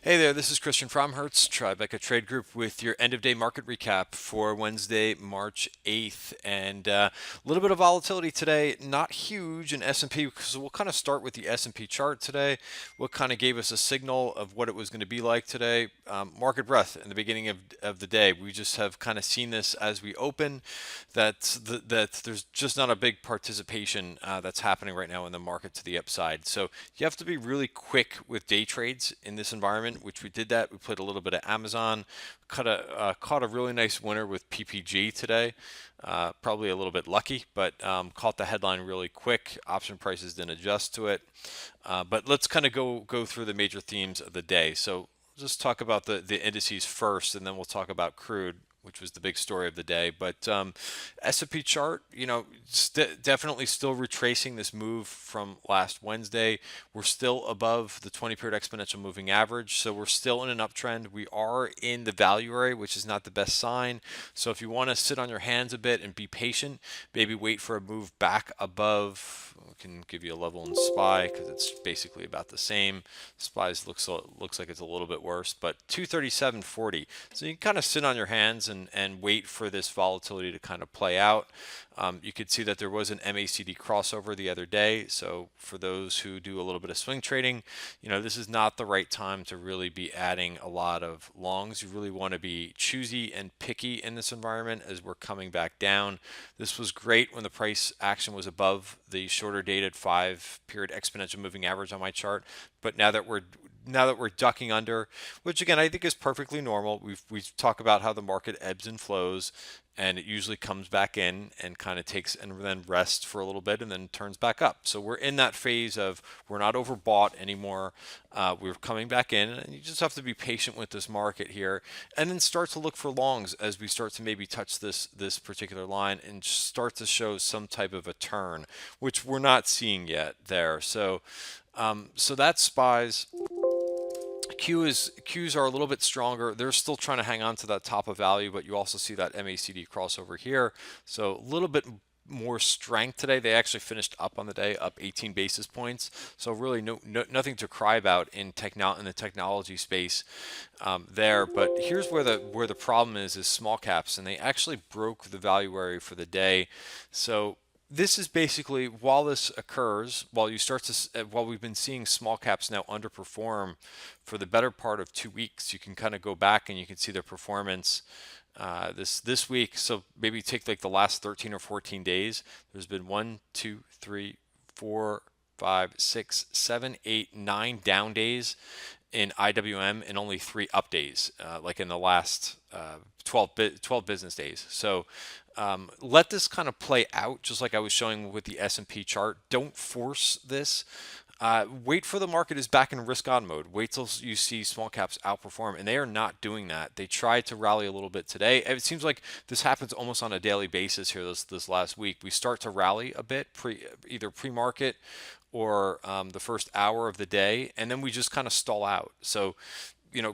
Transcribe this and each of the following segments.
Hey there, this is Christian from Hertz Tribeca Trade Group with your end of day market recap for Wednesday, March 8th. And a little bit of volatility today, not huge in S&P, so we'll kind of start with the S&P chart today. What kind of gave us a signal of what it was going to be like today. Market breadth in the beginning of the day. We just have kind of seen this as we open, that there's just not a big participation that's happening right now in the market to the upside. So you have to be really quick with day trades in this environment, which we did that. We played a little bit of Amazon, caught a really nice winner with PPG today. Probably a little bit lucky, but caught the headline really quick. Option prices didn't adjust to it. But let's kind of go through the major themes of the day. So just talk about the indices first, and then we'll talk about crude, which was the big story of the day. But S&P chart, definitely still retracing this move from last Wednesday. We're still above the 20-period exponential moving average, so we're still in an uptrend. We are in the value area, which is not the best sign. So if you want to sit on your hands a bit and be patient, maybe wait for a move back above. We can give you a level in SPY because it's basically about the same. SPY's looks like it's a little bit worse, but 237.40. So you can kind of sit on your hands and wait for this volatility to kind of play out. You could see that there was an MACD crossover the other day. So for those who do a little bit of swing trading, this is not the right time to really be adding a lot of longs. You really want to be choosy and picky in this environment as we're coming back down. This was great when the price action was above the shorter dated 5-period exponential moving average on my chart. But now that we're ducking under, which again I think is perfectly normal. We've talked about how the market ebbs and flows, and it usually comes back in and kind of takes and then rests for a little bit and then turns back up. So we're in that phase of we're not overbought anymore. We're coming back in, and you just have to be patient with this market here, and then start to look for longs as we start to maybe touch this particular line and start to show some type of a turn, which we're not seeing yet there. So that's SPYs. Qs are a little bit stronger. They're still trying to hang on to that top of value, but you also see that MACD crossover here. So a little bit more strength today. They actually finished up on the day, up 18 basis points. So really nothing to cry about in the technology space there. But here's where the problem is small caps, and they actually broke the value area for the day. So this is basically, while this occurs, while we've been seeing small caps now underperform for the better part of 2 weeks, you can kind of go back and you can see their performance this week. So maybe take like the last 13 or 14 days. There's been 1, 2, 3, 4, 5, 6, 7, 8, 9 down days in IWM and only 3 up days, like in the last 12 business days. So let this kind of play out, just like I was showing with the S&P chart. Don't force this. Wait for the market is back in risk on mode. Wait till you see small caps outperform, and they are not doing that. They tried to rally a little bit today. It seems like this happens almost on a daily basis here this last week. We start to rally a bit, either pre-market or the first hour of the day, and then we just kind of stall out. So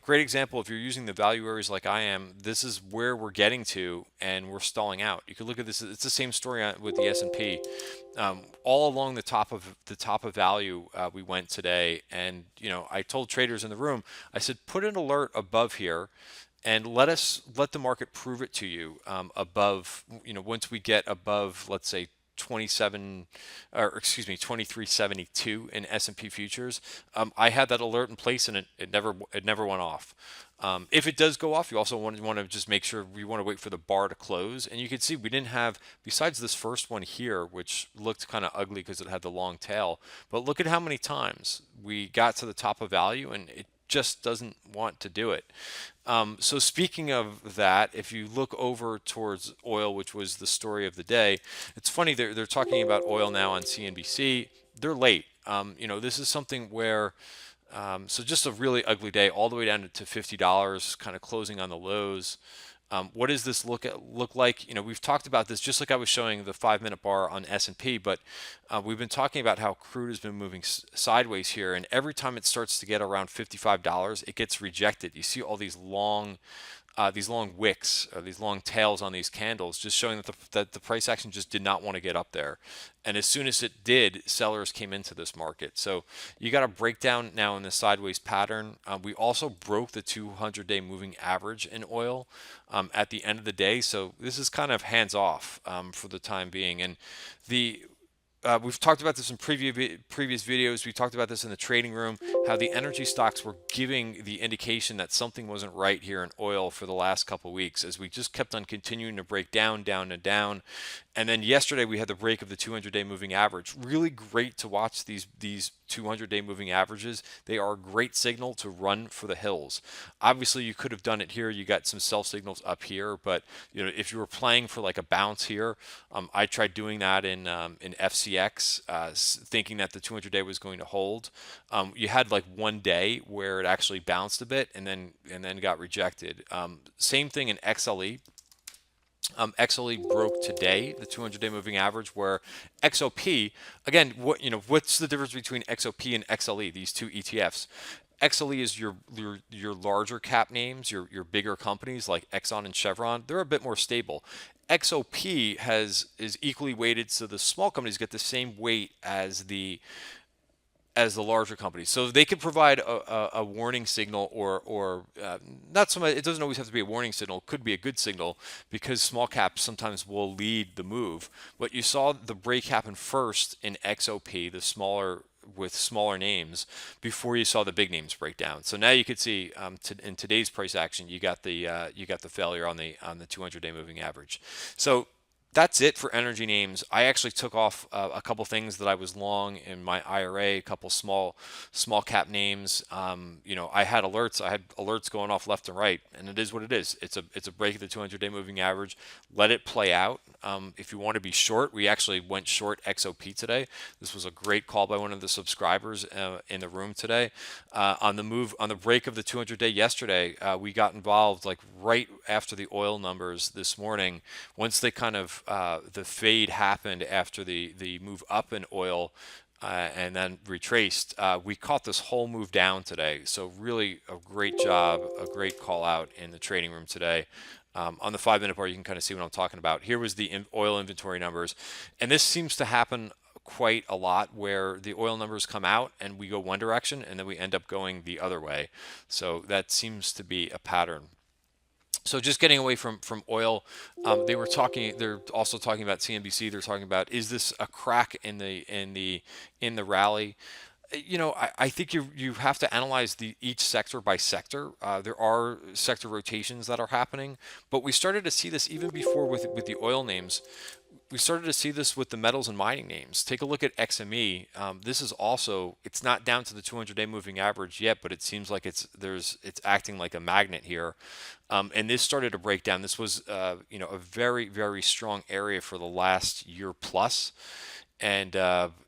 great example, if you're using the value areas like I am, this is where we're getting to, and we're stalling out. You could look at this. It's the same story with the S&P. All along the top of value, we went today, and I told traders in the room, I said, put an alert above here, and let the market prove it to you above. Once we get above, let's say 2372 in S&P futures. I had that alert in place, and it never went off. If it does go off, you also want to just make sure we want to wait for the bar to close. And you can see we didn't have, besides this first one here, which looked kind of ugly because it had the long tail, but look at how many times we got to the top of value and it just doesn't want to do it. So speaking of that, if you look over towards oil, which was the story of the day, it's funny they're talking about oil now on CNBC. They're late. This is something where so just a really ugly day, all the way down to $50, kind of closing on the lows. What does this look like? We've talked about this, just like I was showing the 5-minute bar on S&P, but we've been talking about how crude has been moving sideways here, and every time it starts to get around $55, it gets rejected. You see all these long these long wicks, or these long tails on these candles, just showing that the price action just did not want to get up there. And as soon as it did, sellers came into this market. So you got a breakdown now in the sideways pattern. We also broke the 200-day moving average in oil at the end of the day. So this is kind of hands off for the time being. And the we've talked about this in previous videos. We talked about this in the trading room, how the energy stocks were giving the indication that something wasn't right here in oil for the last couple of weeks, as we just kept on continuing to break down, down, and down. And then yesterday we had the break of the 200-day moving average. Really great to watch these 200-day moving averages. They are a great signal to run for the hills. Obviously, you could have done it here. You got some sell signals up here, but if you were playing for like a bounce here, I tried doing that in FCX, thinking that the 200-day was going to hold. You had like one day where it actually bounced a bit and then got rejected. Same thing in XLE. XLE broke today, the 200-day moving average, where XOP, again, what's the difference between XOP and XLE, these two ETFs? XLE is your larger cap names, your bigger companies like Exxon and Chevron. They're a bit more stable. XOP is equally weighted, so the small companies get the same weight as the larger companies. So they could provide a warning signal or not so much. It doesn't always have to be a warning signal. It could be a good signal because small caps sometimes will lead the move. But you saw the break happen first in XOP, the smaller with smaller names, before you saw the big names break down. So now you could see in today's price action, you got the failure on the 200-day moving average. So that's it for energy names. I actually took off a couple things that I was long in my IRA, a couple small cap names. I had alerts. I had alerts going off left and right, and it is what it is. It's a break of the 200-day moving average. Let it play out. If you want to be short, we actually went short XOP today. This was a great call by one of the subscribers in the room today. On the break of the 200-day yesterday, we got involved like right after the oil numbers this morning. Once they kind of the fade happened after the move up in oil and then retraced, we caught this whole move down today. So really a great job, a great call out in the trading room today. On the 5-minute bar, you can kind of see what I'm talking about. Here was the oil inventory numbers, and this seems to happen quite a lot where the oil numbers come out and we go one direction and then we end up going the other way. So that seems to be a pattern. So just getting away from oil, they're also talking about CNBC. They're talking about, is this a crack in the rally? I think you have to analyze each sector by sector. There are sector rotations that are happening, but we started to see this even before with the oil names. We started to see this with the metals and mining names. Take a look at XME. This is also, it's not down to the 200-day moving average yet, but it seems like it's acting like a magnet here. And this started to break down. This was a very, very strong area for the last year plus. And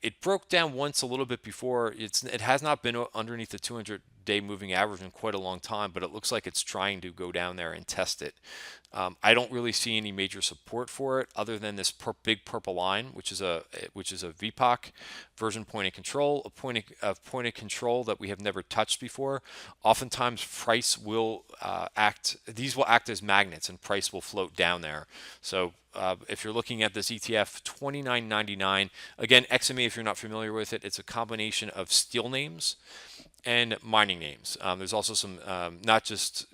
it broke down once a little bit before. It has not been underneath the 200-day moving average in quite a long time, but it looks like it's trying to go down there and test it. I don't really see any major support for it other than this big purple line, which is a VPOC, version point of control, a point of control that we have never touched before. Oftentimes, price will these will act as magnets, and price will float down there. So if you're looking at this ETF, $29.99. Again, XME, if you're not familiar with it, it's a combination of steel names and mining names. There's also some, not just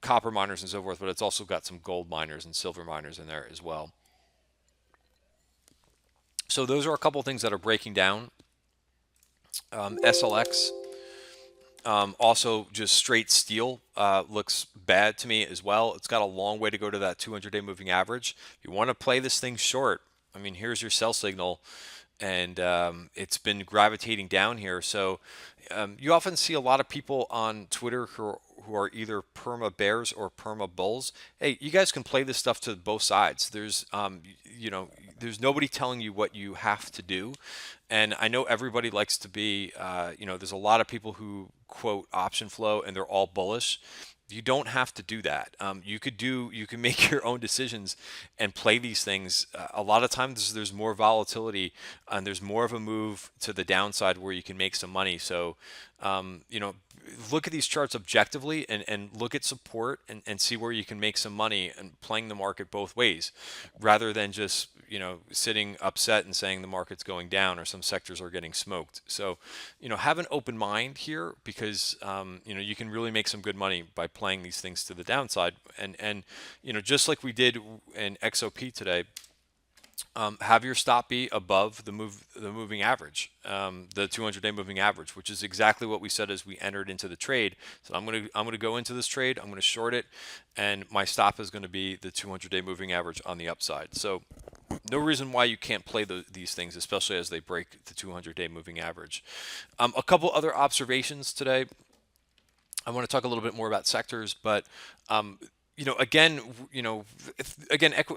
copper miners and so forth, but it's also got some gold miners and silver miners in there as well. So those are a couple things that are breaking down. SLX, also just straight steel, looks bad to me as well. It's got a long way to go to that 200-day moving average. If you want to play this thing short, I mean, here's your sell signal. And it's been gravitating down here. So you often see a lot of people on Twitter who are either perma bears or perma bulls. Hey, you guys can play this stuff to both sides. There's nobody telling you what you have to do. And I know everybody likes to be, there's a lot of people who quote option flow and they're all bullish. You don't have to do that. You can make your own decisions and play these things. A lot of times there's more volatility and there's more of a move to the downside where you can make some money. So, look at these charts objectively and look at support and see where you can make some money and playing the market both ways rather than just sitting upset and saying the market's going down or some sectors are getting smoked. So have an open mind here because you can really make some good money by playing these things to the downside and just like we did in XOP today. Have your stop be above the moving average, the 200-day moving average, which is exactly what we said as we entered into the trade. So I'm gonna go into this trade. I'm gonna short it, and my stop is going to be the 200-day moving average on the upside. So no reason why you can't play these things, especially as they break the 200-day moving average. A couple other observations today. I want to talk a little bit more about sectors, but again,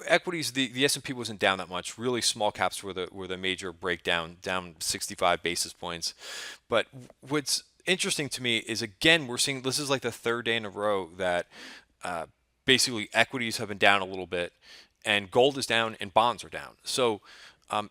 equities. The S&P wasn't down that much. Really, small caps were the major breakdown, down 65 basis points. But what's interesting to me is again we're seeing this is like the third day in a row that basically equities have been down a little bit, and gold is down and bonds are down. So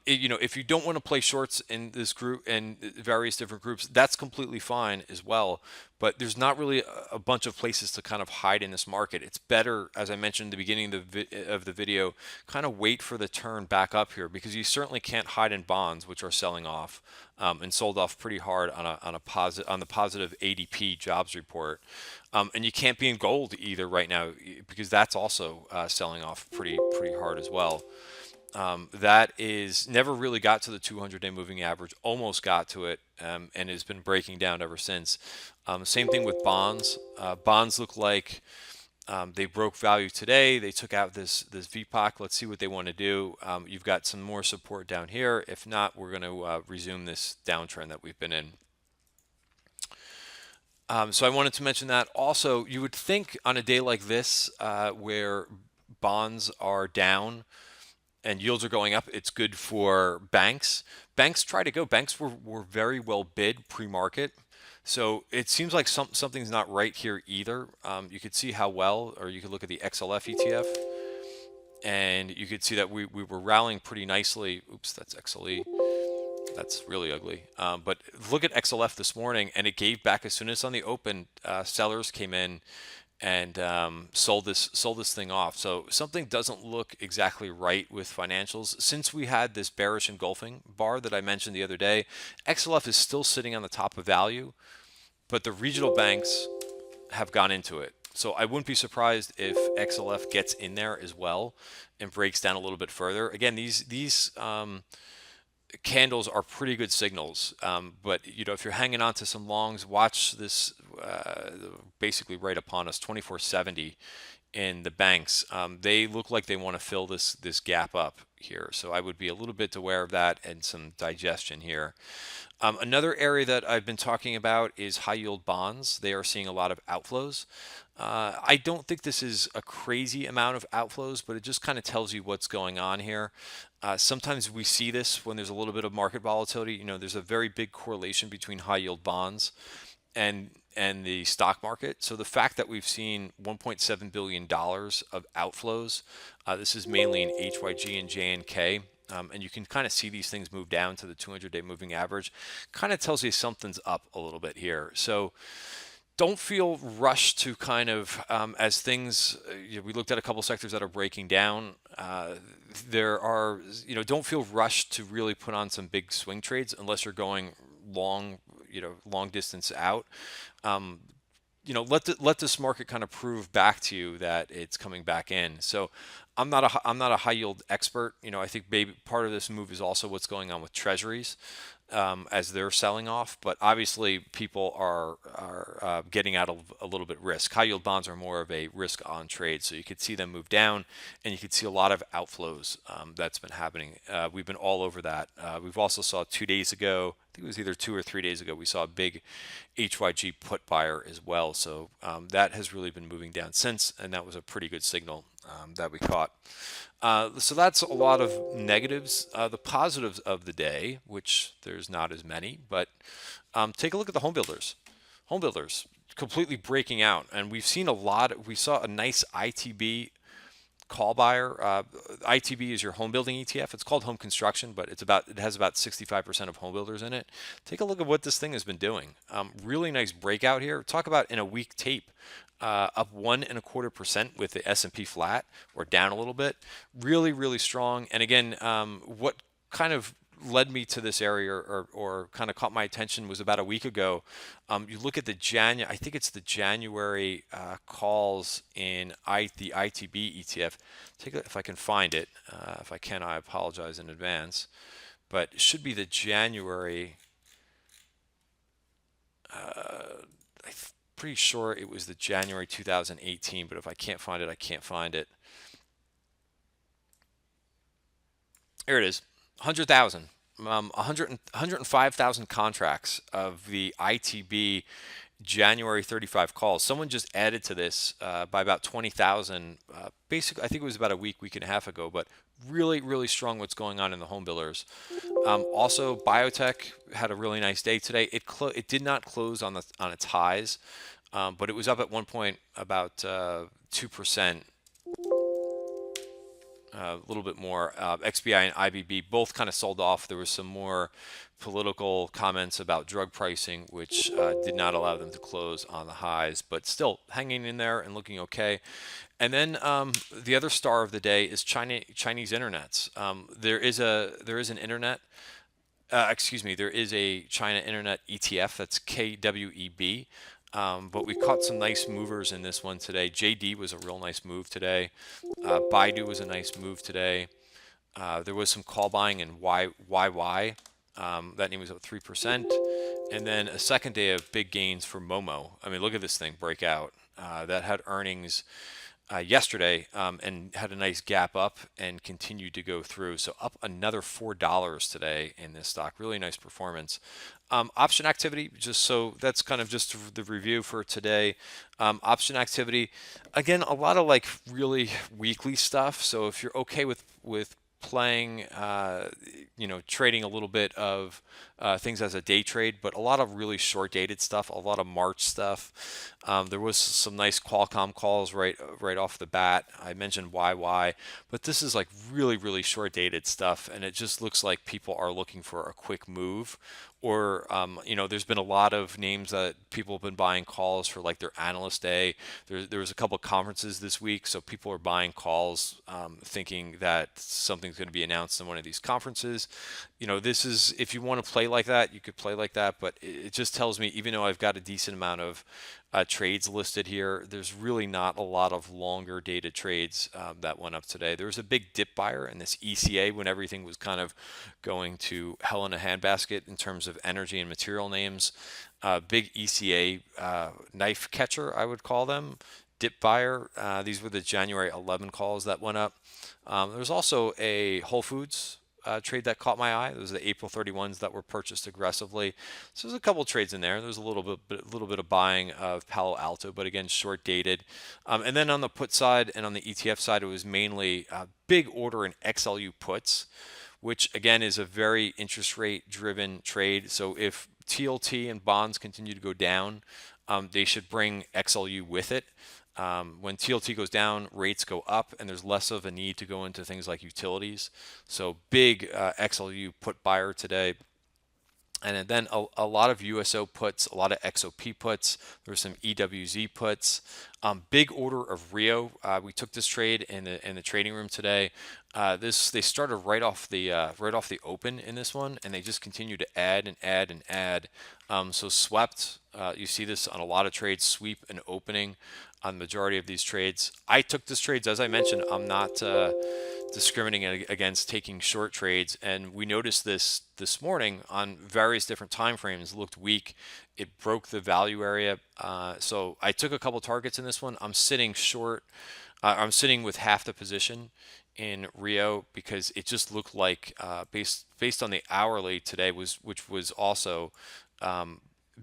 if you don't want to play shorts in this group and various different groups, that's completely fine as well. But there's not really a bunch of places to kind of hide in this market. It's better, as I mentioned in the beginning of the video, kind of wait for the turn back up here because you certainly can't hide in bonds, which are selling off and sold off pretty hard on the positive ADP jobs report. And you can't be in gold either right now because that's also selling off pretty hard as well. That is never really got to the 200-day moving average, almost got to it, and has been breaking down ever since. Same thing with bonds. Bonds look like they broke value today. They took out this VPOC. Let's see what they want to do. You've got some more support down here. If not, we're going to resume this downtrend that we've been in. So I wanted to mention that. Also, you would think on a day like this where bonds are down and yields are going up, it's good for banks. Banks were very well bid pre-market. So it seems like something's not right here either. You could see how well, or you could look at the XLF ETF, and you could see that we were rallying pretty nicely. Oops, that's XLE. That's really ugly. But look at XLF this morning, and it gave back as soon as on the open. Sellers came in and sold this thing off. So something doesn't look exactly right with financials. Since we had this bearish engulfing bar that I mentioned the other day, XLF is still sitting on the top of value, but the regional banks have gone into it. So I wouldn't be surprised if XLF gets in there as well and breaks down a little bit further. Again, these candles are pretty good signals, but if you're hanging on to some longs, watch this basically right upon us, 2470 in the banks. They look like they want to fill this gap up here, so I would be a little bit aware of that and some digestion here. Another area that I've been talking about is high yield bonds. They are seeing a lot of outflows. I don't think this is a crazy amount of outflows, but it just kind of tells you what's going on here. Sometimes we see this when there's a little bit of market volatility. There's a very big correlation between high yield bonds and the stock market. So the fact that we've seen $1.7 billion of outflows, this is mainly in HYG and JNK. And you can kind of see these things move down to the 200-day moving average. Kind of tells you something's up a little bit here. So don't feel rushed to kind of, as things, we looked at a couple sectors that are breaking down. There are, don't feel rushed to really put on some big swing trades unless you're going long, long distance out. Let this market kind of prove back to you that it's coming back in. So I'm not a high yield expert. I think maybe part of this move is also what's going on with treasuries as they're selling off. But obviously, people are getting out of a little bit risk. High yield bonds are more of a risk on trade, so you could see them move down, and you could see a lot of outflows that's been happening. We've been all over that. We've also saw 2 days ago. I think it was either 2 or 3 days ago. We saw a big HYG put buyer as well. So that has really been moving down since, and that was a pretty good signal that we caught. So that's a lot of negatives. The positives of the day, which there's not as many, but take a look at the home builders. Home builders completely breaking out, and we've seen a lot. We saw a nice ITB call buyer. ITB is your home building ETF. It's called home construction, but it has about 65% of home builders in it. Take a look at what this thing has been doing. Really nice breakout here. Talk about in a week tape. Up 1.25% with the S&P flat or down a little bit. Really, really strong. And again, what kind of led me to this area or kind of caught my attention was about a week ago. You look at I think it's the January calls in the ITB ETF. If I can find it. If I can, I apologize in advance. But it should be the January. I'm pretty sure it was the January 2018, but if I can't find it, I can't find it. Here it is, 100,000. 105,000 contracts of the ITB January 35 calls. Someone just added to this by about 20,000. Basically, I think it was about a week and a half ago, but really, really strong what's going on in the home builders. Also, biotech had a really nice day today. It did not close on its highs, but it was up at one point about 2%. A little bit more. XBI and IBB both kind of sold off. There was some more political comments about drug pricing, which did not allow them to close on the highs, but still hanging in there and looking okay. And then the other star of the day is Chinese internets. There is an internet. There is a China Internet ETF. That's KWEB. But we caught some nice movers in this one today. JD was a real nice move today. Baidu was a nice move today. There was some call buying in YY. That name was up 3%. And then a second day of big gains for Momo. I mean, look at this thing break out. That had earnings yesterday and had a nice gap up and continued to go through. So up another $4 today in this stock. Really nice performance. Option activity, just so that's kind of just the review for today. Option activity, again, a lot of like really weekly stuff. So if you're okay with playing, trading a little bit of things as a day trade, but a lot of really short dated stuff, a lot of March stuff. There was some nice Qualcomm calls right off the bat. I mentioned YY, but this is like really, really short dated stuff, and it just looks like people are looking for a quick move. Or, there's been a lot of names that people have been buying calls for like their analyst day. There was a couple of conferences this week, so people are buying calls thinking that something's going to be announced in one of these conferences. This is, if you want to play like that, you could play like that, but it just tells me, even though I've got a decent amount of trades listed here, there's really not a lot of longer dated trades that went up today. There was a big dip buyer in this ECA when everything was kind of going to hell in a handbasket in terms of energy and material names. Big ECA knife catcher, I would call them. Dip buyer. These were the January 11 calls that went up. There was also a Whole Foods trade that caught my eye. Those are the April 31s that were purchased aggressively. So there's a couple trades in there. There's a little bit of buying of Palo Alto, but again, short dated. And then on the put side and on the ETF side, it was mainly big order in XLU puts, which again is a very interest rate driven trade. So if TLT and bonds continue to go down, they should bring XLU with it. When TLT goes down, rates go up, and there's less of a need to go into things like utilities. So big XLU put buyer today. And then a lot of USO puts, a lot of XOP puts. There were some EWZ puts. Big order of Rio. We took this trade in the trading room today. They started right off the open in this one, and they just continue to add and add and add. So swept. You see this on a lot of trades, sweep and opening on the majority of these trades. I took these trades, as I mentioned. I'm not discriminating against taking short trades, and we noticed this morning on various different time frames. Looked weak. It broke the value area, so I took a couple targets in this one. I'm sitting short. I'm sitting with half the position in Rio because it just looked like based on the hourly today which was also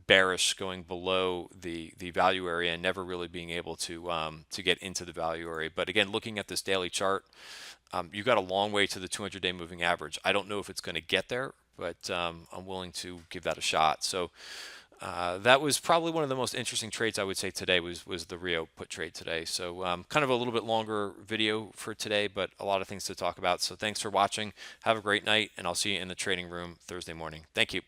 bearish, going below the value area and never really being able to get into the value area. But again, looking at this daily chart, you got a long way to the 200-day moving average. I don't know if it's going to get there, but I'm willing to give that a shot. So That was probably one of the most interesting trades I would say today was the Rio put trade today. So kind of a little bit longer video for today, but a lot of things to talk about. So thanks for watching. Have a great night, and I'll see you in the trading room Thursday morning. Thank you.